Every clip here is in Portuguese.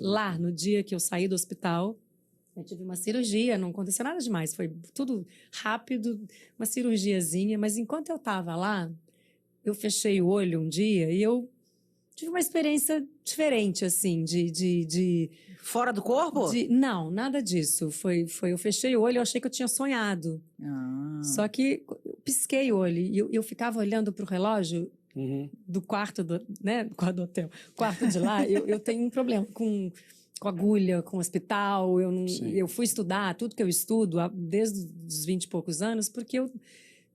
lá, no dia que eu saí do hospital, eu tive uma cirurgia, não aconteceu nada demais, foi tudo rápido, uma cirurgiazinha, mas enquanto eu estava lá, eu fechei o olho um dia e eu tive uma experiência diferente, assim, Fora do corpo? Não, nada disso. Eu fechei o olho e eu achei que eu tinha sonhado. Só que eu pisquei o olho e eu ficava olhando pro relógio do quarto, né, quarto do hotel, quarto de lá, eu tenho um problema com agulha, com hospital, eu fui estudar tudo que eu estudo desde os 20 e poucos anos, porque eu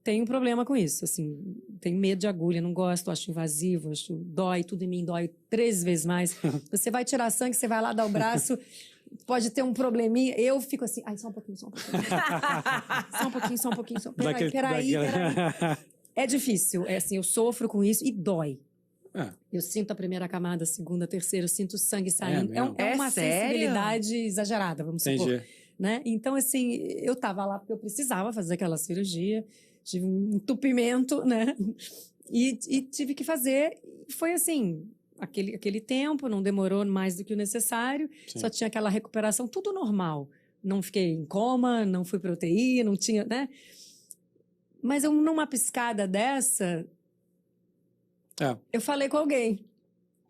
tenho um problema com isso, assim, tenho medo de agulha, não gosto, acho invasivo, dói, tudo em mim dói 3 vezes mais. Você vai tirar sangue, você vai lá dar o braço, pode ter um probleminha, eu fico assim, ai, só um pouquinho. Só um pouquinho. Peraí. É difícil, é assim, eu sofro com isso e dói. Eu sinto a primeira camada, a segunda, a terceira, eu sinto o sangue saindo. É uma sensibilidade exagerada, vamos supor. Né? Então, assim, eu tava lá porque eu precisava fazer aquela cirurgia, tive um entupimento, né? E tive que fazer. Foi assim, aquele tempo, não demorou mais do que o necessário, só tinha aquela recuperação, tudo normal. Não fiquei em coma, não fui pra UTI, não tinha, né? Mas eu, numa piscada dessa, eu falei com alguém.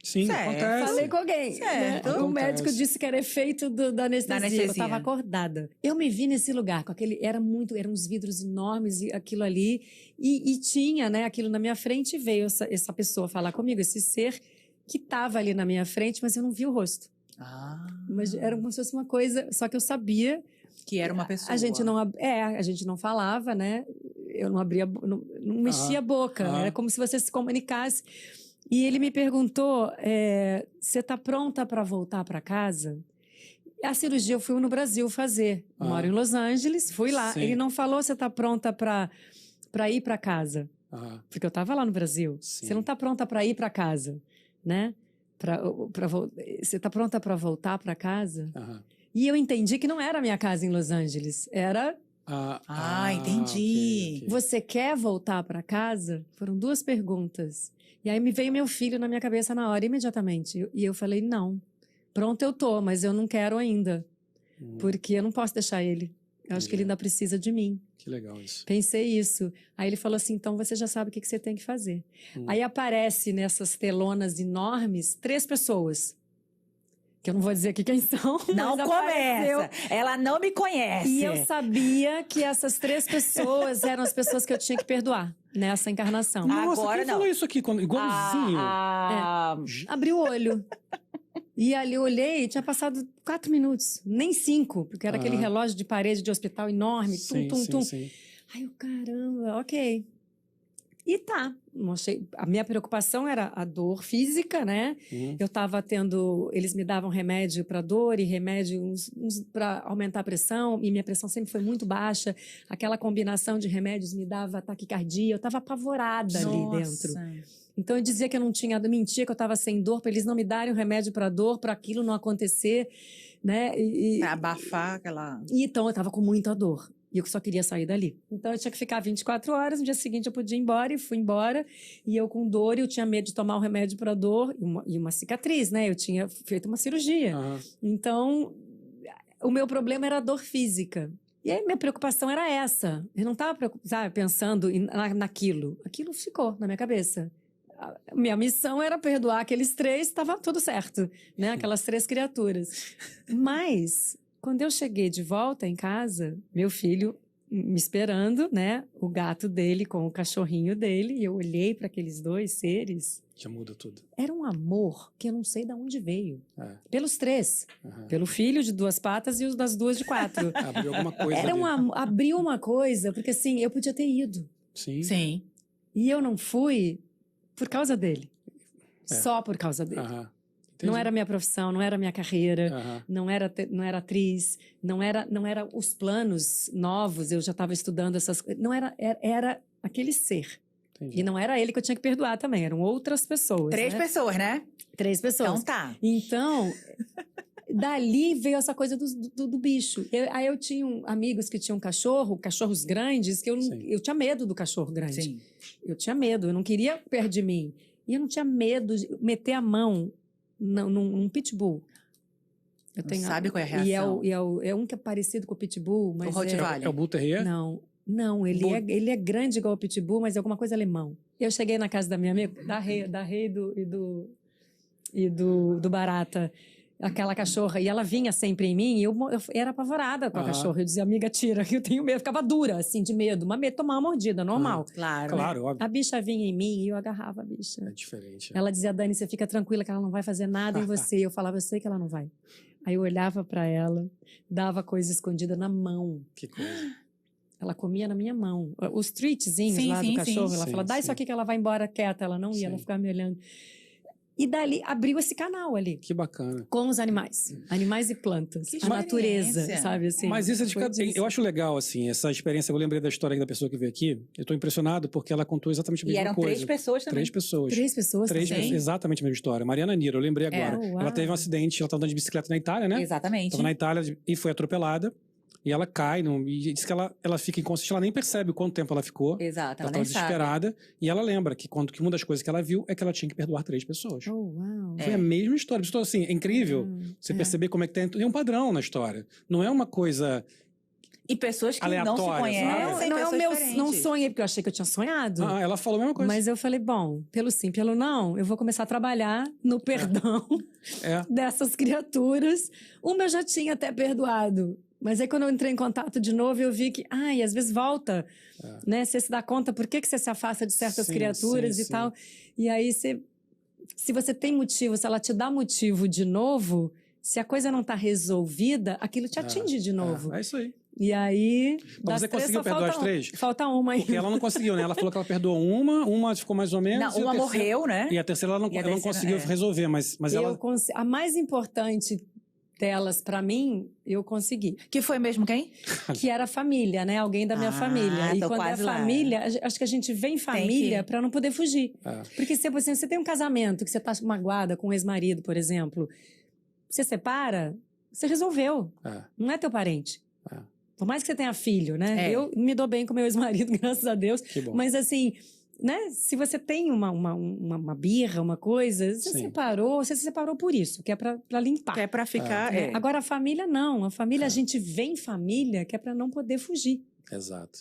Sim, acontece. Falei com alguém. Né? O médico disse que era efeito da anestesia. Eu estava acordada. Eu me vi nesse lugar, com eram uns vidros enormes, e aquilo ali. E tinha, né, aquilo na minha frente, e veio essa pessoa falar comigo, esse ser que estava ali na minha frente, mas eu não vi o rosto. Mas era como se fosse uma coisa, só que eu sabia que era uma pessoa. A gente não falava, né? Eu não abria, não mexia a boca. Era como se você se comunicasse. E ele me perguntou, você está pronta para voltar para casa? A cirurgia eu fui no Brasil fazer. Moro em Los Angeles, fui lá. Sim. Ele não falou, você está pronta para ir para casa? Porque eu estava lá no Brasil. Sim. Você não está pronta para ir para casa, né? Você está pronta para voltar para casa? E eu entendi que não era a minha casa em Los Angeles, era... entendi. Okay. Você quer voltar para casa? Foram 2 perguntas. E aí me veio meu filho na minha cabeça na hora, imediatamente. E eu falei, não, pronto eu tô, mas eu não quero ainda. Porque eu não posso deixar ele. Eu acho que ele ainda precisa de mim. Que legal isso. Pensei isso. Aí ele falou assim, então você já sabe o que você tem que fazer. Aí aparece nessas telonas enormes 3 pessoas. Que eu não vou dizer aqui quem são. Não começa. Ela não me conhece. E eu sabia que essas 3 pessoas eram as pessoas que eu tinha que perdoar nessa encarnação. Nossa, quem falou isso aqui? Igualzinho. Abri o olho. E ali eu olhei, tinha passado 4 minutos. Nem 5, porque era aquele relógio de parede de hospital enorme. Sim. Ai, caramba, ok. E tá, a minha preocupação era a dor física, né? Eu tava eles me davam remédio para dor e remédio uns para aumentar a pressão, e minha pressão sempre foi muito baixa. Aquela combinação de remédios me dava taquicardia, eu tava apavorada ali dentro. Então eu dizia que eu não tinha, mentia que eu tava sem dor, para eles não me darem o remédio para dor, para aquilo não acontecer, né? Pra abafar aquela... Então eu tava com muita dor. E eu só queria sair dali. Então eu tinha que ficar 24 horas, no dia seguinte eu podia ir embora, e fui embora. E eu com dor, eu tinha medo de tomar um remédio para dor, e uma cicatriz, né? Eu tinha feito uma cirurgia. Então, o meu problema era a dor física. E aí minha preocupação era essa. Eu não estava pensando naquilo. Aquilo ficou na minha cabeça. A minha missão era perdoar aqueles 3, estava tudo certo, né? Aquelas 3 criaturas. Mas... quando eu cheguei de volta em casa, meu filho me esperando, né? O gato dele com o cachorrinho dele. E eu olhei para aqueles 2 seres. Já muda tudo. Era um amor que eu não sei de onde veio. Pelos 3. Pelo filho de 2 patas e os das 2 de 4. Abriu alguma coisa abriu uma coisa, porque assim, eu podia ter ido. Sim. E eu não fui por causa dele. Só por causa dele. Não era minha profissão, não era minha carreira, não era atriz, não era os planos novos, eu já estava estudando essas coisas, não era aquele ser. Entendi. E não era ele que eu tinha que perdoar também, eram outras pessoas. 3 pessoas, né? 3 pessoas. Então tá. Então, dali veio essa coisa do bicho. Aí eu tinha amigos que tinham cachorros grandes, que eu tinha medo do cachorro grande. Sim. Eu tinha medo, eu não queria perto de mim. E eu não tinha medo de meter a mão num pitbull. Eu Não tenho sabe qual é a reação. é um que é parecido com o Pitbull, mas O Rottweiler. É o Bull Terrier? Não, ele é grande igual o Pitbull, mas é alguma coisa alemão. Eu cheguei na casa da minha amiga, da Rei do Barata, aquela cachorra, e ela vinha sempre em mim, e eu era apavorada com a cachorra. Eu dizia, amiga, tira, que eu tenho medo. Eu ficava dura, assim, de medo. Tomar uma mordida, normal. Claro. Claro, óbvio. A bicha vinha em mim e eu agarrava a bicha. É diferente. Ela dizia, Dani, você fica tranquila que ela não vai fazer nada em você. Eu falava, eu sei que ela não vai. Aí eu olhava pra ela, dava coisa escondida na mão. Que coisa. Ela comia na minha mão. Os treatzinhos Sim, lá sim, do cachorro, sim. ela falava, dá Sim, isso aqui que ela vai embora quieta. Ela não ia, Sim. ela ficava me olhando. E dali abriu esse canal ali. Que bacana. Com os animais. Animais e plantas. Que A natureza, experiência. sabe assim? Mas isso Foi disso. eu acho legal, assim, essa experiência. Eu lembrei da história da pessoa que veio aqui. Eu tô impressionado porque ela contou exatamente a E mesma eram coisa. 3 pessoas também. 3 pessoas. 3 pessoas Três também? pessoas, exatamente a mesma história. Mariana Niro, eu lembrei agora. Oh, Ela uau. teve um acidente, ela estava andando de bicicleta na Itália, né? Exatamente. Estava na Itália e foi atropelada. E ela cai, e diz que ela fica inconsciente, ela nem percebe o quanto tempo ela ficou. Exato, Ela ela nem estava sabe. desesperada. E ela lembra que uma das coisas que ela viu é que ela tinha que perdoar 3 pessoas. Oh, uau. Foi a mesma história. Então, assim, é incrível você perceber como é que tem um padrão na história. Não é uma coisa... E pessoas que não se Aleatória, conhecem. sabe? Não é o pessoas meu... diferentes. Não sonhei, porque eu achei que eu tinha sonhado. Ah, ela falou a mesma coisa. Mas eu falei, bom, pelo sim, pelo não, eu vou começar a trabalhar no perdão É. dessas criaturas. Uma eu já tinha até perdoado. Mas aí quando eu entrei em contato de novo, eu vi que, e às vezes volta, né? Você se dá conta por que você se afasta de certas Sim, criaturas sim, e sim. tal. E aí, se você tem motivo, se ela te dá motivo de novo, se a coisa não está resolvida, aquilo te atinge de novo. É isso aí. E aí, Mas você conseguiu perdoar as 3? Falta uma ainda. Porque ela não conseguiu, né? Ela falou que ela perdoou uma ficou mais ou menos. Não, e a uma terceira- morreu, né? E a terceira ela não, E a ela não terceira, conseguiu é. resolver, mas ela. A mais importante delas, para mim, eu consegui. Que foi mesmo quem? Que era a família, né? Alguém da minha família. E tô quando é quase lá. família, acho que a gente vem família para não poder fugir. É. Porque se você tem um casamento que você tá magoada com um ex-marido, por exemplo, você separa, você resolveu. É. Não é teu parente. É. Por mais que você tenha filho, né? É. Eu me dou bem com meu ex-marido, graças a Deus. Que bom. Mas assim, né? Se você tem uma birra, uma coisa, você Sim. se separou por isso, que é pra limpar. Que é pra ficar. É. Agora a família não. A família, a gente vem família que é pra não poder fugir. Exato.